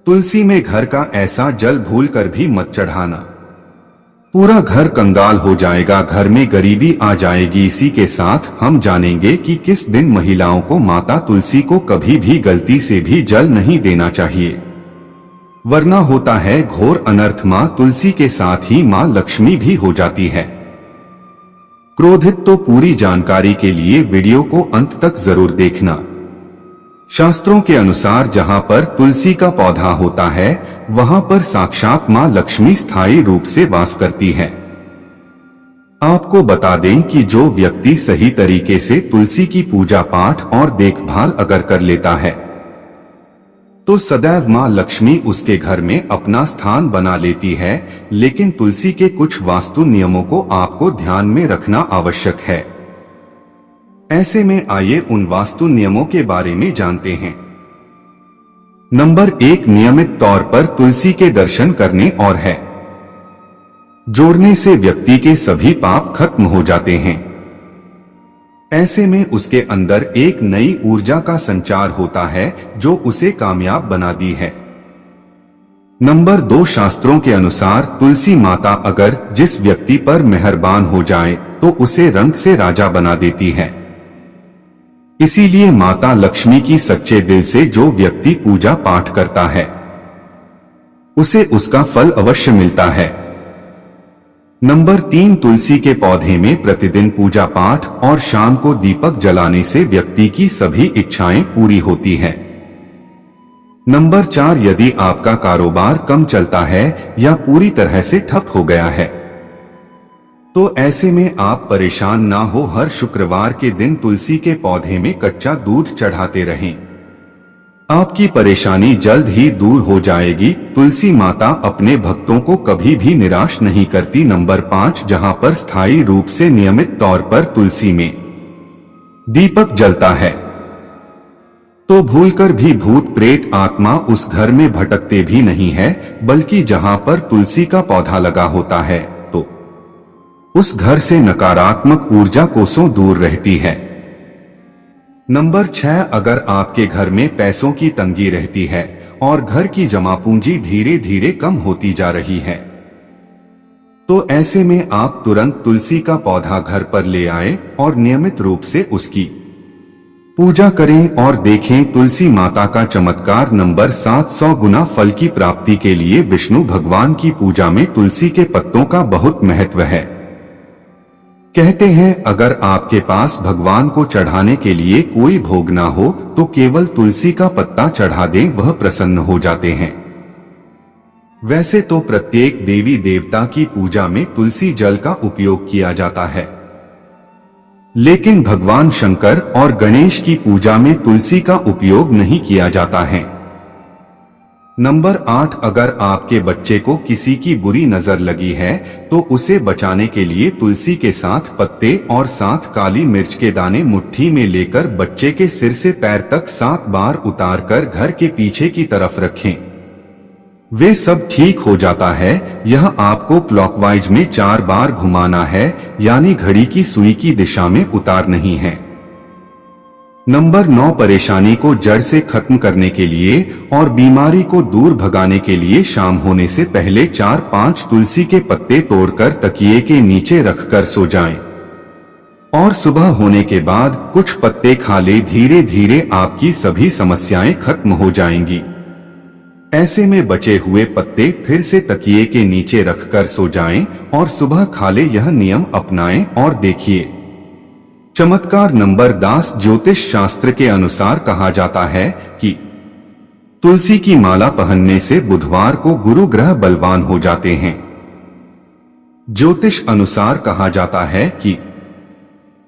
तुलसी में घर का ऐसा जल भूलकर भी मत चढ़ाना, पूरा घर कंगाल हो जाएगा, घर में गरीबी आ जाएगी। इसी के साथ हम जानेंगे कि किस दिन महिलाओं को माता तुलसी को कभी भी गलती से भी जल नहीं देना चाहिए, वरना होता है घोर अनर्थ। मां तुलसी के साथ ही मां लक्ष्मी भी हो जाती है क्रोधित। तो पूरी जानकारी के लिए वीडियो को अंत तक जरूर देखना। शास्त्रों के अनुसार जहां पर तुलसी का पौधा होता है वहां पर साक्षात मां लक्ष्मी स्थायी रूप से वास करती है। आपको बता दें कि जो व्यक्ति सही तरीके से तुलसी की पूजा पाठ और देखभाल अगर कर लेता है तो सदैव मां लक्ष्मी उसके घर में अपना स्थान बना लेती है। लेकिन तुलसी के कुछ वास्तु नियमों को आपको ध्यान में रखना आवश्यक है। ऐसे में आइए उन वास्तु नियमों के बारे में जानते हैं। नंबर 1, नियमित तौर पर तुलसी के दर्शन करने और है जोड़ने से व्यक्ति के सभी पाप खत्म हो जाते हैं। ऐसे में उसके अंदर एक नई ऊर्जा का संचार होता है जो उसे कामयाब बनाती है। नंबर 2, शास्त्रों के अनुसार तुलसी माता अगर जिस व्यक्ति पर मेहरबान हो जाए तो उसे रंग से राजा बना देती है। इसीलिए माता लक्ष्मी की सच्चे दिल से जो व्यक्ति पूजा पाठ करता है उसे उसका फल अवश्य मिलता है। नंबर 3, तुलसी के पौधे में प्रतिदिन पूजा पाठ और शाम को दीपक जलाने से व्यक्ति की सभी इच्छाएं पूरी होती है। नंबर 4, यदि आपका कारोबार कम चलता है या पूरी तरह से ठप हो गया है तो ऐसे में आप परेशान ना हो, हर शुक्रवार के दिन तुलसी के पौधे में कच्चा दूध चढ़ाते रहें, आपकी परेशानी जल्द ही दूर हो जाएगी। तुलसी माता अपने भक्तों को कभी भी निराश नहीं करती। नंबर 5, जहां पर स्थायी रूप से नियमित तौर पर तुलसी में दीपक जलता है तो भूलकर भी भूत प्रेत आत्मा उस घर में भटकते भी नहीं है, बल्कि जहां पर तुलसी का पौधा लगा होता है तो उस घर से नकारात्मक ऊर्जा कोसों दूर रहती है। नंबर 6, अगर आपके घर में पैसों की तंगी रहती है और घर की जमा पूंजी धीरे धीरे कम होती जा रही है तो ऐसे में आप तुरंत तुलसी का पौधा घर पर ले आए और नियमित रूप से उसकी पूजा करें और देखें तुलसी माता का चमत्कार। नंबर 7, 100 गुना फल की प्राप्ति के लिए विष्णु भगवान की पूजा में तुलसी के पत्तों का बहुत महत्व है। कहते हैं अगर आपके पास भगवान को चढ़ाने के लिए कोई भोग ना हो तो केवल तुलसी का पत्ता चढ़ा दें, वह प्रसन्न हो जाते हैं। वैसे तो प्रत्येक देवी देवता की पूजा में तुलसी जल का उपयोग किया जाता है, लेकिन भगवान शंकर और गणेश की पूजा में तुलसी का उपयोग नहीं किया जाता है। नंबर 8, अगर आपके बच्चे को किसी की बुरी नजर लगी है तो उसे बचाने के लिए तुलसी के साथ पत्ते और साथ काली मिर्च के दाने मुट्ठी में लेकर बच्चे के सिर से पैर तक 7 बार उतारकर घर के पीछे की तरफ रखें, वे सब ठीक हो जाता है। यह आपको क्लॉकवाइज में 4 बार घुमाना है, यानी घड़ी की सुई की दिशा में उतार नहीं है। नंबर 9, परेशानी को जड़ से खत्म करने के लिए और बीमारी को दूर भगाने के लिए शाम होने से पहले 4-5 तुलसी के पत्ते तोड़कर तकिए के नीचे रखकर सो जाएं और सुबह होने के बाद कुछ पत्ते खा ले। धीरे धीरे आपकी सभी समस्याएं खत्म हो जाएंगी। ऐसे में बचे हुए पत्ते फिर से तकिए के नीचे रखकर सो जाएं और सुबह खा ले। यह नियम अपनाएं और देखिए चमत्कार। नंबर 10, ज्योतिष शास्त्र के अनुसार कहा जाता है कि तुलसी की माला पहनने से बुधवार को गुरु ग्रह बलवान हो जाते हैं। ज्योतिष अनुसार कहा जाता है कि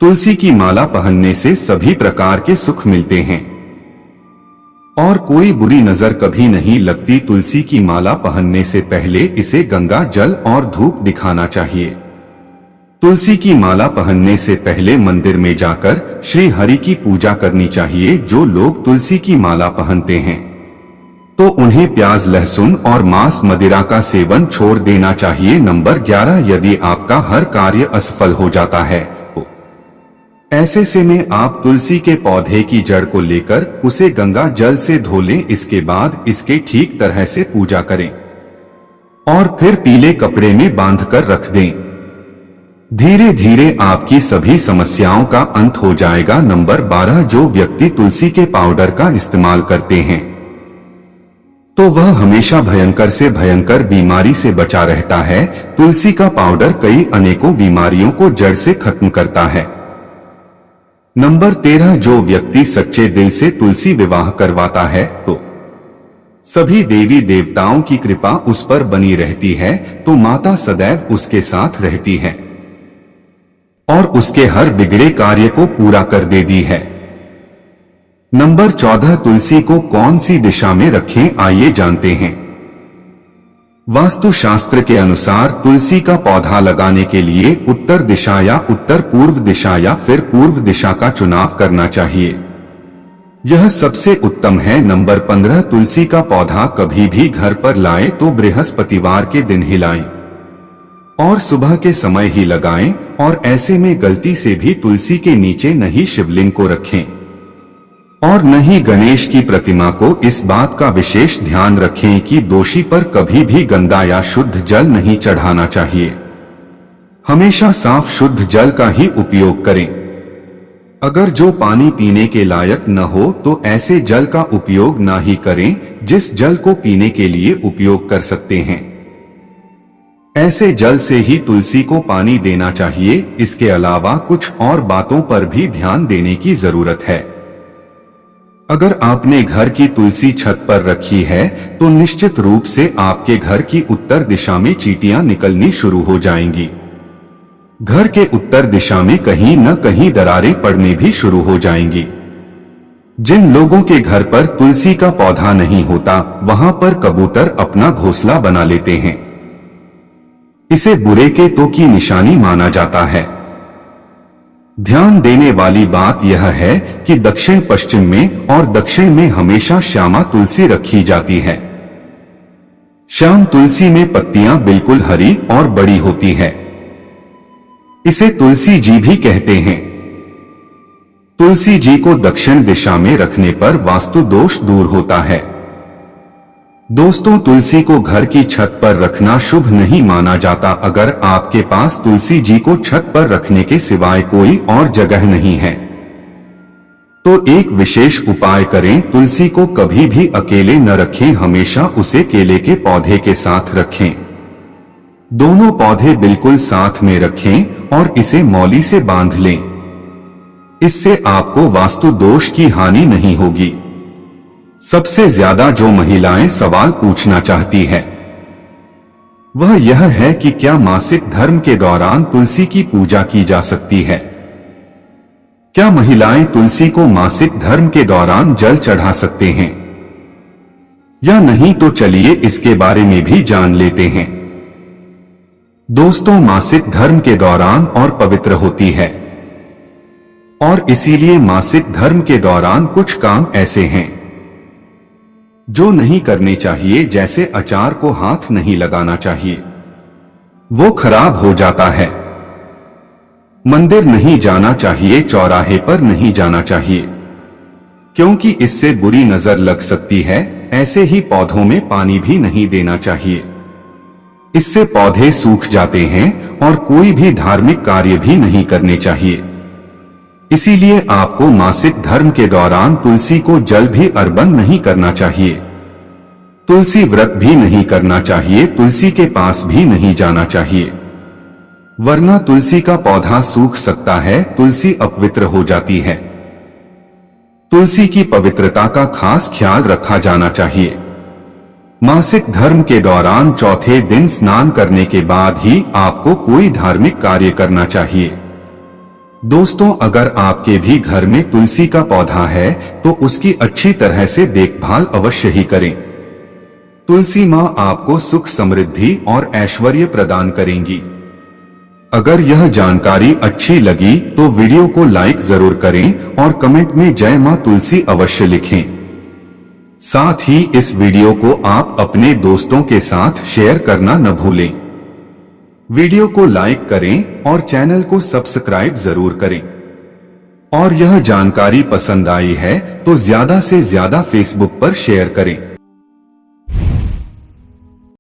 तुलसी की माला पहनने से सभी प्रकार के सुख मिलते हैं और कोई बुरी नजर कभी नहीं लगती। तुलसी की माला पहनने से पहले इसे गंगा जल और धूप दिखाना चाहिए। तुलसी की माला पहनने से पहले मंदिर में जाकर श्री हरि की पूजा करनी चाहिए। जो लोग तुलसी की माला पहनते हैं तो उन्हें प्याज, लहसुन और मांस मदिरा का सेवन छोड़ देना चाहिए। नंबर 11, यदि आपका हर कार्य असफल हो जाता है तो ऐसे से में आप तुलसी के पौधे की जड़ को लेकर उसे गंगा जल से धो लें। इसके बाद इसके ठीक तरह से पूजा करें और फिर पीले कपड़े में बांधकर रख दें। धीरे धीरे आपकी सभी समस्याओं का अंत हो जाएगा। नंबर 12, जो व्यक्ति तुलसी के पाउडर का इस्तेमाल करते हैं तो वह हमेशा भयंकर से भयंकर बीमारी से बचा रहता है। तुलसी का पाउडर कई अनेकों बीमारियों को जड़ से खत्म करता है। नंबर 13, जो व्यक्ति सच्चे दिल से तुलसी विवाह करवाता है तो सभी देवी देवताओं की कृपा उस पर बनी रहती है। तो माता सदैव उसके साथ रहती है और उसके हर बिगड़े कार्य को पूरा कर देती है। नंबर 14, तुलसी को कौन सी दिशा में रखें, आइए जानते हैं। वास्तु शास्त्र के अनुसार तुलसी का पौधा लगाने के लिए उत्तर दिशा या उत्तर पूर्व दिशा या फिर पूर्व दिशा का चुनाव करना चाहिए। यह सबसे उत्तम है। नंबर 15, तुलसी का पौधा कभी भी घर पर लाएं तो बृहस्पतिवार के दिन ही लाएं और सुबह के समय ही लगाएं और ऐसे में गलती से भी तुलसी के नीचे नहीं शिवलिंग को रखें और न ही गणेश की प्रतिमा को। इस बात का विशेष ध्यान रखें कि दोषी पर कभी भी गंदा या शुद्ध जल नहीं चढ़ाना चाहिए। हमेशा साफ शुद्ध जल का ही उपयोग करें। अगर जो पानी पीने के लायक न हो तो ऐसे जल का उपयोग ना ही करें। जिस जल को पीने के लिए उपयोग कर सकते हैं ऐसे जल से ही तुलसी को पानी देना चाहिए। इसके अलावा कुछ और बातों पर भी ध्यान देने की जरूरत है। अगर आपने घर की तुलसी छत पर रखी है तो निश्चित रूप से आपके घर की उत्तर दिशा में चींटियां निकलनी शुरू हो जाएंगी। घर के उत्तर दिशा में कहीं न कहीं दरारें पड़ने भी शुरू हो जाएंगी। जिन लोगों के घर पर तुलसी का पौधा नहीं होता वहां पर कबूतर अपना घोंसला बना लेते हैं। इसे बुरे के तो की निशानी माना जाता है। ध्यान देने वाली बात यह है कि दक्षिण पश्चिम में और दक्षिण में हमेशा श्यामा तुलसी रखी जाती है। श्याम तुलसी में पत्तियां बिल्कुल हरी और बड़ी होती है। इसे तुलसी जी भी कहते हैं। तुलसी जी को दक्षिण दिशा में रखने पर वास्तु दोष दूर होता है। दोस्तों, तुलसी को घर की छत पर रखना शुभ नहीं माना जाता। अगर आपके पास तुलसी जी को छत पर रखने के सिवाय कोई और जगह नहीं है तो एक विशेष उपाय करें। तुलसी को कभी भी अकेले न रखें, हमेशा उसे केले के पौधे के साथ रखें। दोनों पौधे बिल्कुल साथ में रखें और इसे मौली से बांध लें। इससे आपको वास्तु दोष की हानि नहीं होगी। सबसे ज्यादा जो महिलाएं सवाल पूछना चाहती है वह यह है कि क्या मासिक धर्म के दौरान तुलसी की पूजा की जा सकती है। क्या महिलाएं तुलसी को मासिक धर्म के दौरान जल चढ़ा सकते हैं या नहीं, तो चलिए इसके बारे में भी जान लेते हैं। दोस्तों, मासिक धर्म के दौरान और पवित्र होती है और इसीलिए मासिक धर्म के दौरान कुछ काम ऐसे हैं जो नहीं करने चाहिए। जैसे अचार को हाथ नहीं लगाना चाहिए, वो खराब हो जाता है। मंदिर नहीं जाना चाहिए, चौराहे पर नहीं जाना चाहिए क्योंकि इससे बुरी नजर लग सकती है। ऐसे ही पौधों में पानी भी नहीं देना चाहिए, इससे पौधे सूख जाते हैं और कोई भी धार्मिक कार्य भी नहीं करने चाहिए। इसीलिए आपको मासिक धर्म के दौरान तुलसी को जल भी अर्पण नहीं करना चाहिए। तुलसी व्रत भी नहीं करना चाहिए, तुलसी के पास भी नहीं जाना चाहिए, वरना तुलसी का पौधा सूख सकता है, तुलसी अपवित्र हो जाती है। तुलसी की पवित्रता का खास ख्याल रखा जाना चाहिए। मासिक धर्म के दौरान चौथे दिन स्नान करने के बाद ही आपको कोई धार्मिक कार्य करना चाहिए। दोस्तों, अगर आपके भी घर में तुलसी का पौधा है तो उसकी अच्छी तरह से देखभाल अवश्य ही करें। तुलसी मां आपको सुख, समृद्धि और ऐश्वर्य प्रदान करेंगी। अगर यह जानकारी अच्छी लगी तो वीडियो को लाइक जरूर करें और कमेंट में जय मां तुलसी अवश्य लिखें। साथ ही इस वीडियो को आप अपने दोस्तों के साथ शेयर करना न भूलें। वीडियो को लाइक करें और चैनल को सब्सक्राइब जरूर करें। और यह जानकारी पसंद आई है तो ज्यादा से ज्यादा फेसबुक पर शेयर करें।